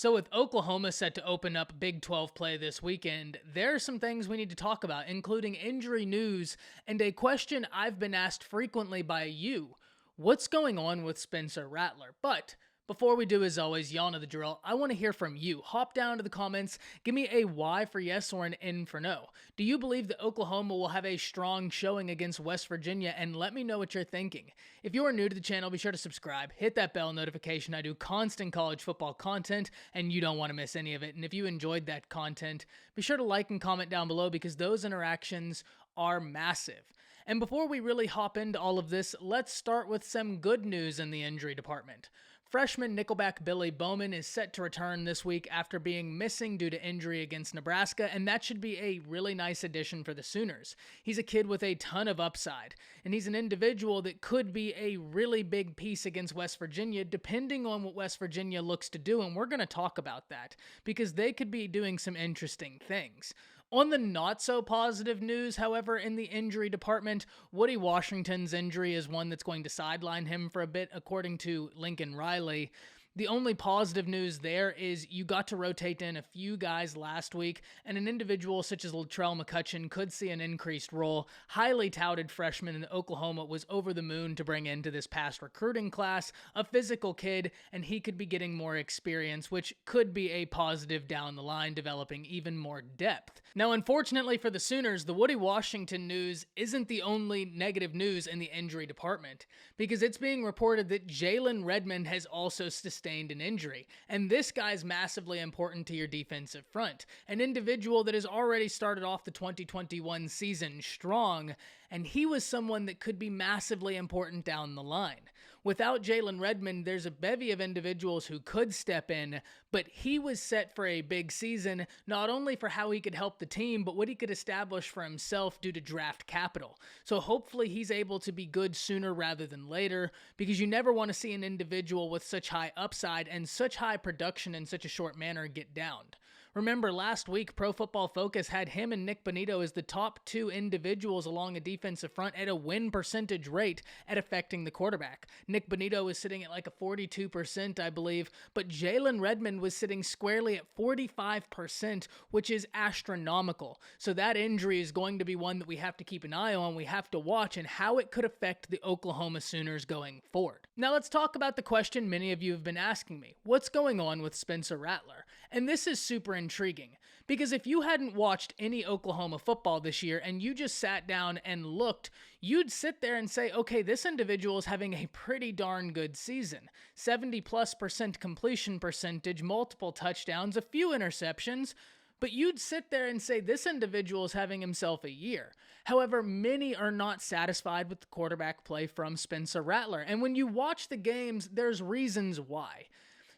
So, with Oklahoma set to open up Big 12 play this weekend, there are some things we need to talk about, including injury news and a question I've been asked frequently by you. What's going on with Spencer Rattler? But before we do, as always, y'all know the drill. I want to hear from you. Hop down to the comments. Give me a Y for yes or an N for no. Do you believe that Oklahoma will have a strong showing against West Virginia? And let me know what you're thinking. If you are new to the channel, be sure to subscribe. Hit that bell notification. I do constant college football content, and you don't want to miss any of it. And if you enjoyed that content, be sure to like and comment down below because those interactions are massive. And before we really hop into all of this, let's start with some good news in the injury department. Freshman nickelback Billy Bowman is set to return this week after being missing due to injury against Nebraska, and that should be a really nice addition for the Sooners. He's a kid with a ton of upside, and he's an individual that could be a really big piece against West Virginia, depending on what West Virginia looks to do, and we're going to talk about that, because they could be doing some interesting things. On the not-so-positive news, however, in the injury department, Woody Washington's injury is one that's going to sideline him for a bit, according to Lincoln Riley. The only positive news there is you got to rotate in a few guys last week, and an individual such as Latrell McCutcheon could see an increased role. Highly touted freshman in Oklahoma was over the moon to bring into this past recruiting class, a physical kid, and he could be getting more experience, which could be a positive down the line, developing even more depth. Now, unfortunately for the Sooners, the Woody Washington news isn't the only negative news in the injury department, because it's being reported that Jalen Redmond has also sustained an injury, and this guy's massively important to your defensive front. An individual that has already started off the 2021 season strong, and he was someone that could be massively important down the line. Without Jalen Redmond, there's a bevy of individuals who could step in, but he was set for a big season, not only for how he could help the team, but what he could establish for himself due to draft capital. So hopefully he's able to be good sooner rather than later, because you never want to see an individual with such high upside and such high production in such a short manner get downed. Remember, last week, Pro Football Focus had him and Nick Bonito as the top two individuals along a defensive front at a win percentage rate at affecting the quarterback. Nick Bonito was sitting at like a 42%, I believe, but Jalen Redmond was sitting squarely at 45%, which is astronomical. So that injury is going to be one that we have to keep an eye on, we have to watch, and how it could affect the Oklahoma Sooners going forward. Now let's talk about the question many of you have been asking me. What's going on with Spencer Rattler? And this is super intriguing, because if you hadn't watched any Oklahoma football this year and you just sat down and looked, you'd sit there and say, okay, this individual is having a pretty darn good season. 70+% completion percentage, multiple touchdowns, a few interceptions, but you'd sit there and say this individual is having himself a year. However, many are not satisfied with the quarterback play from Spencer Rattler, and when you watch the games, there's reasons why.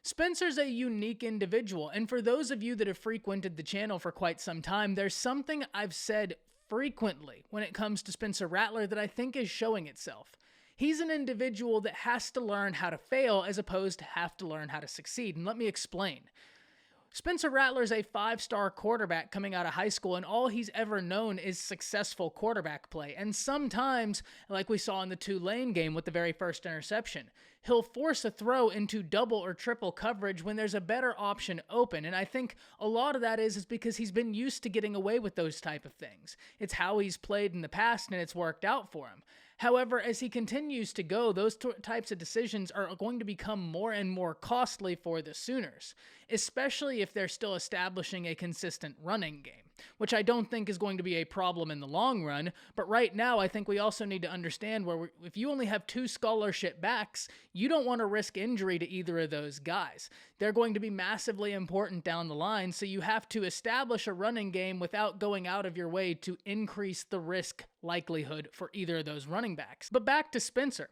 Spencer's a unique individual, and for those of you that have frequented the channel for quite some time, there's something I've said frequently when it comes to Spencer Rattler that I think is showing itself. He's an individual that has to learn how to fail as opposed to have to learn how to succeed, and let me explain. Spencer Rattler is a 5-star quarterback coming out of high school, and all he's ever known is successful quarterback play. And sometimes, like we saw in the Tulane game with the very first interception, he'll force a throw into double or triple coverage when there's a better option open. And I think a lot of that is because he's been used to getting away with those type of things. It's how he's played in the past, and it's worked out for him. However, as he continues to go, those types of decisions are going to become more and more costly for the Sooners, especially if they're still establishing a consistent running game, which I don't think is going to be a problem in the long run. But right now, I think we also need to understand where if you only have 2 scholarship backs, you don't want to risk injury to either of those guys. They're going to be massively important down the line, so you have to establish a running game without going out of your way to increase the risk likelihood for either of those running backs. But back to Spencer.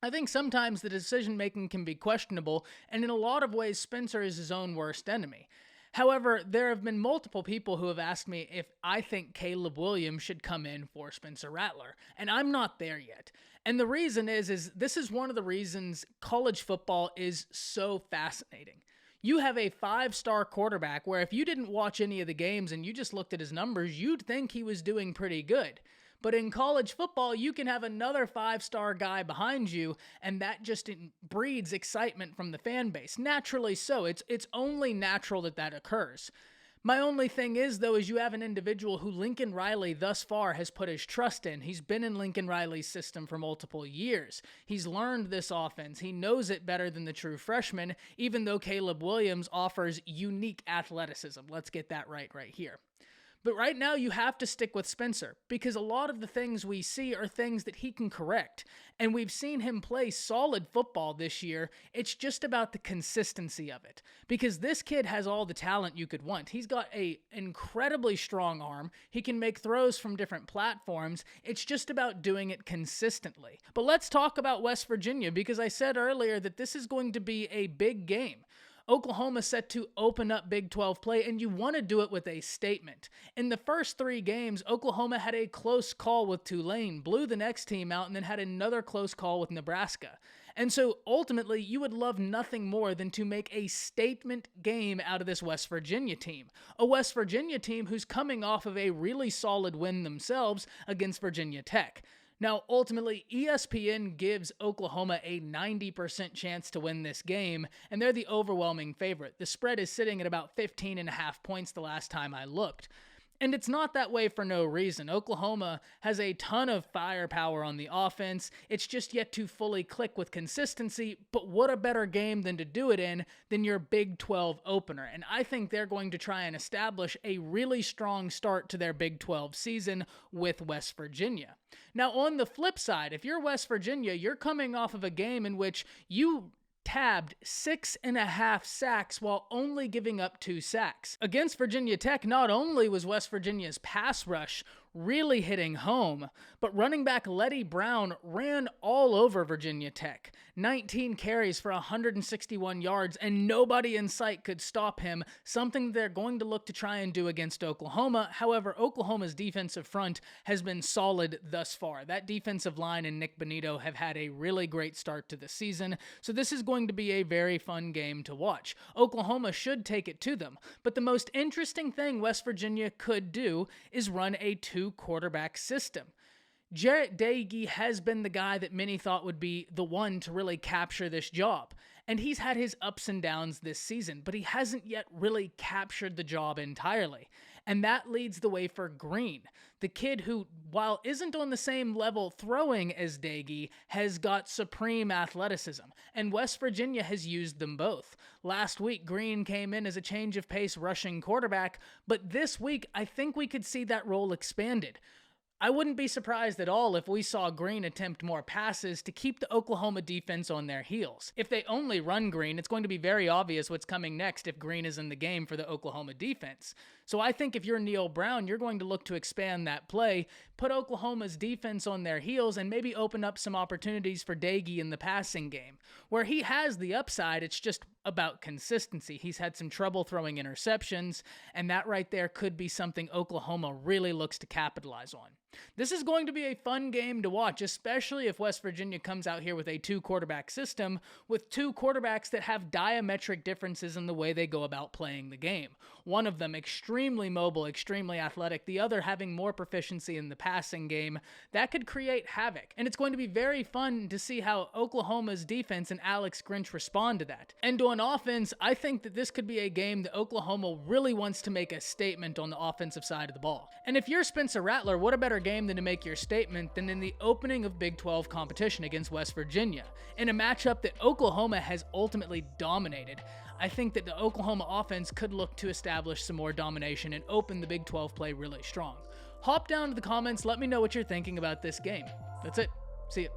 I think sometimes the decision-making can be questionable, and in a lot of ways, Spencer is his own worst enemy. However, there have been multiple people who have asked me if I think Caleb Williams should come in for Spencer Rattler, and I'm not there yet. And the reason is this is one of the reasons college football is so fascinating. You have a 5-star quarterback where if you didn't watch any of the games and you just looked at his numbers, you'd think he was doing pretty good. But in college football, you can have another 5-star guy behind you, and that just breeds excitement from the fan base. Naturally so. It's only natural that that occurs. My only thing is, though, is you have an individual who Lincoln Riley thus far has put his trust in. He's been in Lincoln Riley's system for multiple years. He's learned this offense. He knows it better than the true freshman, even though Caleb Williams offers unique athleticism. Let's get that right here. But right now, you have to stick with Spencer, because a lot of the things we see are things that he can correct. And we've seen him play solid football this year. It's just about the consistency of it, because this kid has all the talent you could want. He's got an incredibly strong arm. He can make throws from different platforms. It's just about doing it consistently. But let's talk about West Virginia, because I said earlier that this is going to be a big game. Oklahoma set to open up Big 12 play, and you want to do it with a statement. In the first 3 games, Oklahoma had a close call with Tulane, blew the next team out, and then had another close call with Nebraska. And so ultimately, you would love nothing more than to make a statement game out of this West Virginia team. A West Virginia team who's coming off of a really solid win themselves against Virginia Tech. Now, ultimately, ESPN gives Oklahoma a 90% chance to win this game, and they're the overwhelming favorite. The spread is sitting at about 15.5 points the last time I looked. And it's not that way for no reason. Oklahoma has a ton of firepower on the offense. It's just yet to fully click with consistency, but what a better game than to do it in than your Big 12 opener. And I think they're going to try and establish a really strong start to their Big 12 season with West Virginia. Now, on the flip side, if you're West Virginia, you're coming off of a game in which you tabbed 6.5 sacks while only giving up 2 sacks. Against Virginia Tech, not only was West Virginia's pass rush really hitting home, but running back Letty Brown ran all over Virginia Tech. 19 carries for 161 yards, and nobody in sight could stop him, something they're going to look to try and do against Oklahoma. However, Oklahoma's defensive front has been solid thus far. That defensive line and Nick Bonito have had a really great start to the season, so this is going to be a very fun game to watch. Oklahoma should take it to them, but the most interesting thing West Virginia could do is run a 2-quarterback system. Jarrett Doege has been the guy that many thought would be the one to really capture this job. And he's had his ups and downs this season, but he hasn't yet really captured the job entirely. And that leads the way for Green, the kid who, while isn't on the same level throwing as Doege, has got supreme athleticism. And West Virginia has used them both. Last week, Green came in as a change of pace rushing quarterback, but this week, I think we could see that role expanded. I wouldn't be surprised at all if we saw Green attempt more passes to keep the Oklahoma defense on their heels. If they only run Green, it's going to be very obvious what's coming next if Green is in the game for the Oklahoma defense. So I think if you're Neil Brown, you're going to look to expand that play, put Oklahoma's defense on their heels, and maybe open up some opportunities for Doege in the passing game. Where he has the upside, it's just about consistency. He's had some trouble throwing interceptions, and that right there could be something Oklahoma really looks to capitalize on. This is going to be a fun game to watch, especially if West Virginia comes out here with a 2-quarterback system, with 2 quarterbacks that have diametric differences in the way they go about playing the game. One of them extremely mobile, extremely athletic, the other having more proficiency in the passing game. That could create havoc, and it's going to be very fun to see how Oklahoma's defense and Alex Grinch respond to that. And on offense, I think that this could be a game that Oklahoma really wants to make a statement on the offensive side of the ball. And if you're Spencer Rattler, what a better game than to make your statement than in the opening of Big 12 competition against West Virginia, in a matchup that Oklahoma has ultimately dominated. I think that the Oklahoma offense could look to establish some more domination and open the Big 12 play really strong. Hop down to the comments, let me know what you're thinking about this game. That's it. See ya.